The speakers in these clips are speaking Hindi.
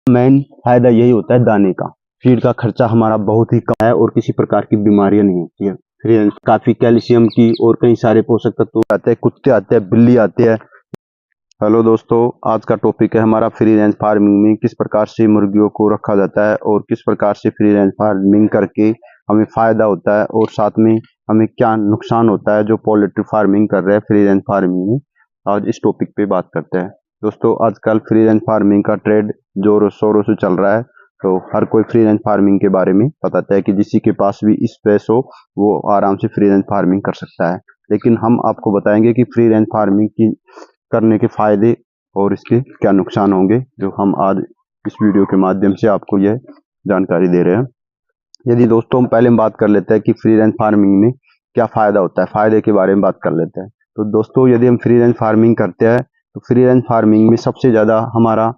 मेन फायदा यही होता है दाने का। फीड का खर्चा हमारा बहुत ही कम है और किसी प्रकार की बीमारियां नहीं होती है। फिर काफी कैल्शियम की और कई सारे पोषक तत्व आते हैं, कुत्ते आते हैं, बिल्ली आते हैं। हेलो दोस्तों, आज का टॉपिक है हमारा फ्री रेंज फार्मिंग में किस प्रकार से मुर्गियों को रखा जाता है और किस प्रकार से फ्री रेंज फार्मिंग करके हमें फायदा होता है और साथ में हमें क्या नुकसान होता है जो पोल्ट्री फार्मिंग कर रहे हैं फ्री रेंज फार्मिंग में। आज इस टॉपिक पे बात करते हैं। दोस्तों, आजकल फ्री रेंज फार्मिंग का ट्रेंड जोरों शोरों से चल रहा है, तो हर कोई फ्री रेंज फार्मिंग के बारे में बताता है कि जिसी के पास भी स्पेस हो वो आराम से फ्री रेंज फार्मिंग कर सकता है। लेकिन हम आपको बताएंगे कि फ्री रेंज फार्मिंग की करने के फायदे और इसके क्या नुकसान होंगे, जो हम आज इस वीडियो के माध्यम से आपको यह जानकारी दे रहे हैं। यदि दोस्तों हम पहले बात कर लेते हैं कि फ्री रेंज फार्मिंग में क्या फायदा होता है, फायदे के बारे में बात कर लेते हैं। तो दोस्तों, यदि हम फ्री रेंज फार्मिंग करते हैं तो फ्री रेंज फार्मिंग में सबसे ज्यादा हमारा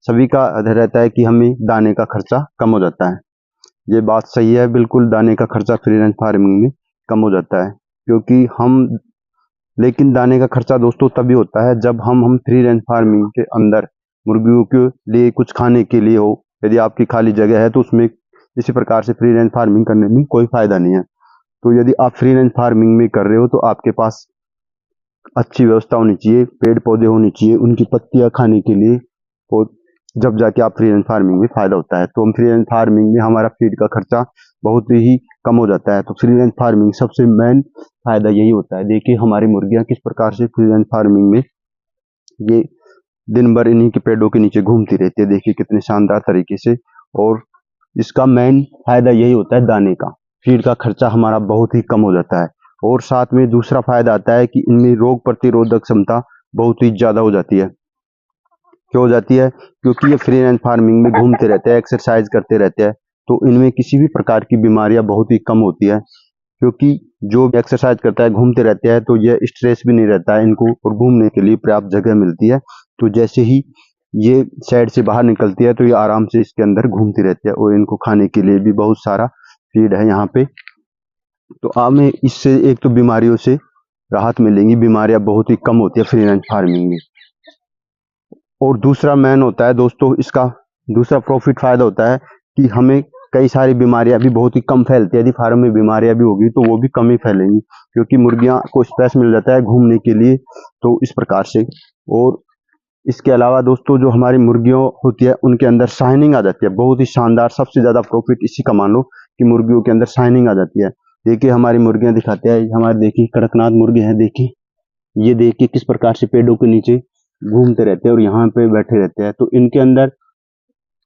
सभी का रहता है कि हमें दाने का खर्चा कम हो जाता है। ये बात सही है, बिल्कुल दाने का खर्चा फ्री रेंज फार्मिंग में कम हो जाता है, क्योंकि लेकिन दाने का खर्चा दोस्तों तभी होता है जब हम फ्री रेंज फार्मिंग के अंदर मुर्गियों के लिए कुछ खाने के लिए हो। यदि आपकी खाली जगह है तो उसमें इसी प्रकार से फ्री रेंज फार्मिंग करने में कोई फायदा नहीं है। तो यदि आप फ्री रेंज फार्मिंग में कर रहे हो तो आपके पास अच्छी व्यवस्था होनी चाहिए, पेड़ पौधे होने चाहिए, उनकी पत्तियां खाने के लिए, और जब जाके आप फ्री रेंज फार्मिंग में फायदा होता है। तो हम फ्री रेंज फार्मिंग में हमारा फीड का खर्चा बहुत ही कम हो जाता है। तो फ्री रेंज फार्मिंग सबसे मेन फायदा यही होता है। देखिए हमारी मुर्गियां किस प्रकार से फ्री रेंज फार्मिंग में ये दिन भर इन्हीं के पेड़ों के नीचे घूमती रहती है, देखिए कितने शानदार तरीके से। और इसका मेन फायदा यही होता है दाने का। फीड का खर्चा हमारा बहुत ही कम हो जाता है और साथ में दूसरा फायदा आता है कि इनमें रोग प्रतिरोधक क्षमता बहुत ही ज्यादा हो जाती है। क्यों हो जाती है? क्योंकि ये फ्री रेंज फार्मिंग में घूमते रहते हैं, एक्सरसाइज करते रहते हैं, तो इनमें किसी भी प्रकार की बीमारियां बहुत ही कम होती है। क्योंकि जो भी एक्सरसाइज करता है, घूमते रहते हैं, तो ये स्ट्रेस भी नहीं रहता है इनको और घूमने के लिए पर्याप्त जगह मिलती है। तो जैसे ही ये साइड से बाहर निकलती है तो ये आराम से इसके अंदर घूमती रहती है और इनको खाने के लिए भी बहुत सारा फीड है यहाँ पे। तो हमें इससे एक तो बीमारियों से राहत मिलेंगी, बीमारियां बहुत ही कम होती है फ्री रेंज फार्मिंग में। और दूसरा मेन होता है दोस्तों, इसका दूसरा प्रॉफिट फायदा होता है कि हमें कई सारी बीमारियां भी बहुत ही कम फैलती है। यदि फार्म में बीमारियां भी होगी तो वो भी कम ही फैलेंगी, क्योंकि मुर्गियां को स्पेस मिल जाता है घूमने के लिए। तो इस प्रकार से, और इसके अलावा दोस्तों जो हमारी मुर्गियों होती है उनके अंदर शाइनिंग आ जाती है, बहुत ही शानदार। सबसे ज्यादा प्रॉफिट इसी का मान लो कि मुर्गियों के अंदर शाइनिंग आ जाती है। देखिए हमारी मुर्गियां दिखाते हैं, हमारे देखिए कड़कनाथ मुर्गे हैं, देखिए ये देखिए किस प्रकार से पेड़ों के नीचे घूमते रहते हैं और यहाँ पे बैठे रहते हैं। तो इनके अंदर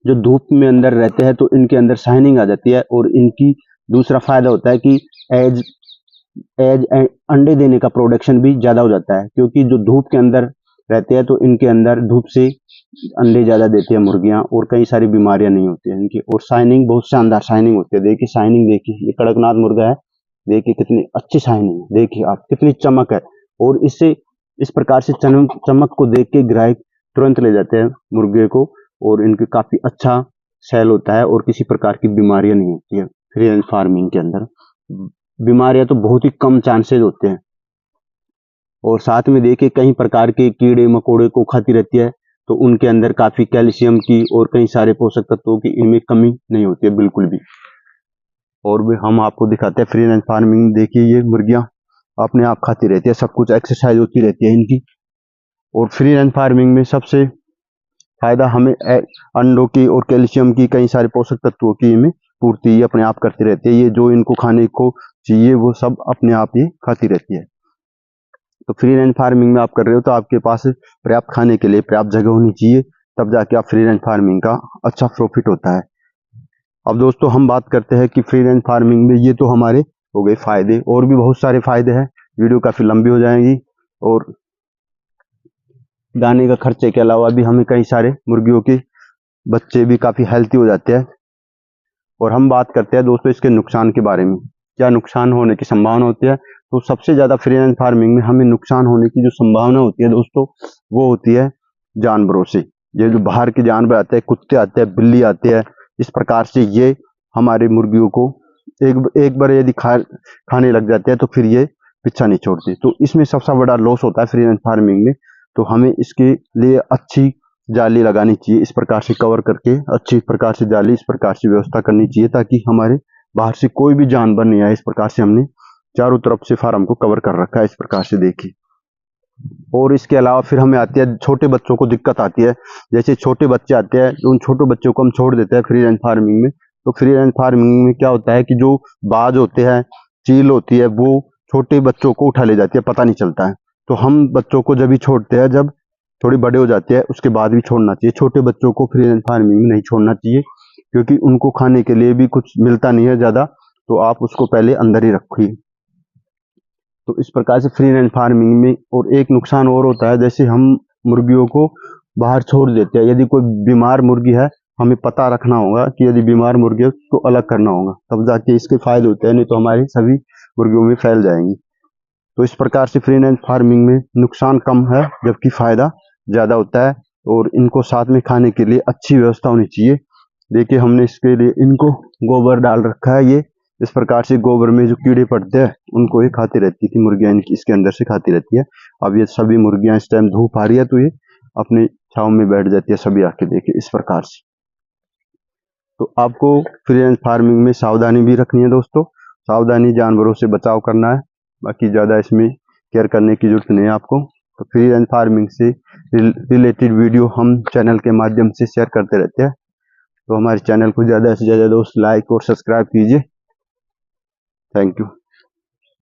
जो धूप में अंदर रहते हैं तो इनके अंदर शाइनिंग आ जाती है। और इनकी दूसरा फायदा होता है कि एज एज अंडे देने का प्रोडक्शन भी ज्यादा हो जाता है, क्योंकि जो धूप के अंदर रहते हैं तो इनके अंदर धूप से अंडे ज्यादा देती है मुर्गियां और कई सारी बीमारियां नहीं होती है इनकी। और शाइनिंग बहुत शानदार शाइनिंग होती है, देखिए शाइनिंग, देखिए ये कड़कनाथ मुर्गा है, देखिए कितनी अच्छी शाइनिंग है, देखिए आप कितनी चमक है। और इससे इस प्रकार से चमक को देख के ग्राहक तुरंत ले जाते हैं मुर्गे को और इनके काफी अच्छा सेल होता है और किसी प्रकार की बीमारियां नहीं होती है। फ्री रेंज फार्मिंग के अंदर बीमारियां तो बहुत ही कम चांसेस होते हैं। और साथ में देखिए कई प्रकार के कीड़े मकोड़े को खाती रहती है, तो उनके अंदर काफी कैल्शियम की और कई सारे पोषक तत्वों की इनमें कमी नहीं होती है बिल्कुल भी। और भी हम आपको दिखाते हैं फ्री रेंज फार्मिंग, देखिए ये मुर्गियां अपने आप खाती रहती है, सब कुछ एक्सरसाइज होती रहती है इनकी। और फ्री रेंज फार्मिंग में सबसे फायदा हमें अंडों की और कैल्शियम की, कई सारे पोषक तत्वों की इनमें पूर्ति अपने आप करती रहती है। ये जो इनको खाने को चाहिए वो सब अपने आप ही खाती रहती है। तो फ्री रेंज फार्मिंग में आप कर रहे हो तो आपके पास पर्याप्त खाने के लिए पर्याप्त जगह होनी चाहिए, तब जाके आप फ्री रेंज फार्मिंग का अच्छा प्रॉफिट होता है। अब दोस्तों हम बात करते हैं कि फ्री रेंज फार्मिंग में ये तो हमारे हो गए फायदे, और भी बहुत सारे फायदे हैं, वीडियो काफी लंबी हो जाएगी। और दाने का खर्चे के अलावा भी हमें कई सारे मुर्गियों के बच्चे भी काफी हेल्थी हो जाते हैं। और हम बात करते हैं दोस्तों इसके नुकसान के बारे में, क्या नुकसान होने की संभावना होती है। तो सबसे ज्यादा फ्री रेंज फार्मिंग में हमें नुकसान होने की जो संभावना होती है दोस्तों, वो होती है जानवरों से। ये जो बाहर के जानवर आते हैं, कुत्ते आते हैं, बिल्ली आते हैं, इस प्रकार से ये हमारे मुर्गियों को एक बार यदि खाने लग जाते हैं तो फिर ये पीछा नहीं छोड़ते। तो इसमें सबसे बड़ा लॉस होता है फ्री रेंज फार्मिंग में। तो हमें इसके लिए अच्छी जाली लगानी चाहिए, इस प्रकार से कवर करके अच्छी प्रकार से जाली इस प्रकार से व्यवस्था करनी चाहिए ताकि हमारे बाहर से कोई भी जानवर नहीं आए। इस प्रकार से हमने चारों तरफ से फार्म को कवर कर रखा है, इस प्रकार से देखिए। और इसके अलावा फिर हमें आती है छोटे बच्चों को दिक्कत आती है। जैसे छोटे बच्चे आते हैं तो उन छोटे बच्चों को हम छोड़ देते हैं फ्री रेंज फार्मिंग में। तो फ्री रेंज फार्मिंग में क्या होता है कि जो बाज होते हैं, चील होती है, वो छोटे बच्चों को उठा ले जाती है, पता नहीं चलता है। तो हम बच्चों को जब भी छोड़ते हैं, जब थोड़ी बड़े हो जाते हैं उसके बाद भी छोड़ना चाहिए। छोटे बच्चों को फ्री रेंज फार्मिंग में नहीं छोड़ना चाहिए क्योंकि उनको खाने के लिए भी कुछ मिलता नहीं है ज्यादा, तो आप उसको पहले अंदर ही रखिए। तो इस प्रकार से फ्री रेंज फार्मिंग में और एक नुकसान और होता है, जैसे हम मुर्गियों को बाहर छोड़ देते हैं, यदि कोई बीमार मुर्गी है हमें पता रखना होगा कि यदि बीमार मुर्गी है उसको अलग करना होगा, तब जाके इसके फायदे होते हैं, नहीं तो हमारी सभी मुर्गियों में फैल जाएंगी। तो इस प्रकार से फ्री रेंज फार्मिंग में नुकसान कम है जबकि फायदा ज्यादा होता है। और इनको साथ में खाने के लिए अच्छी व्यवस्था होनी चाहिए। देखिए हमने इसके लिए इनको गोबर डाल रखा है, ये इस प्रकार से गोबर में जो कीड़े पड़ते हैं उनको ये खाती रहती थी मुर्गियां, इनकी इसके अंदर से खाती रहती है। अब ये सभी मुर्गियां इस टाइम धूप आ रही है तो ये अपने छांव में बैठ जाती है सभी आके, देखिए इस प्रकार से। तो आपको फ्री रेंज फार्मिंग में सावधानी भी रखनी है दोस्तों, सावधानी जानवरों से बचाव करना है, बाकी ज्यादा इसमें केयर करने की जरूरत नहीं है आपको। तो फ्री रेंज फार्मिंग से रिलेटेड वीडियो हम चैनल के माध्यम से शेयर करते रहते हैं। तो हमारे चैनल को ज़्यादा से ज़्यादा दोस्त लाइक और सब्सक्राइब कीजिए। Thank you.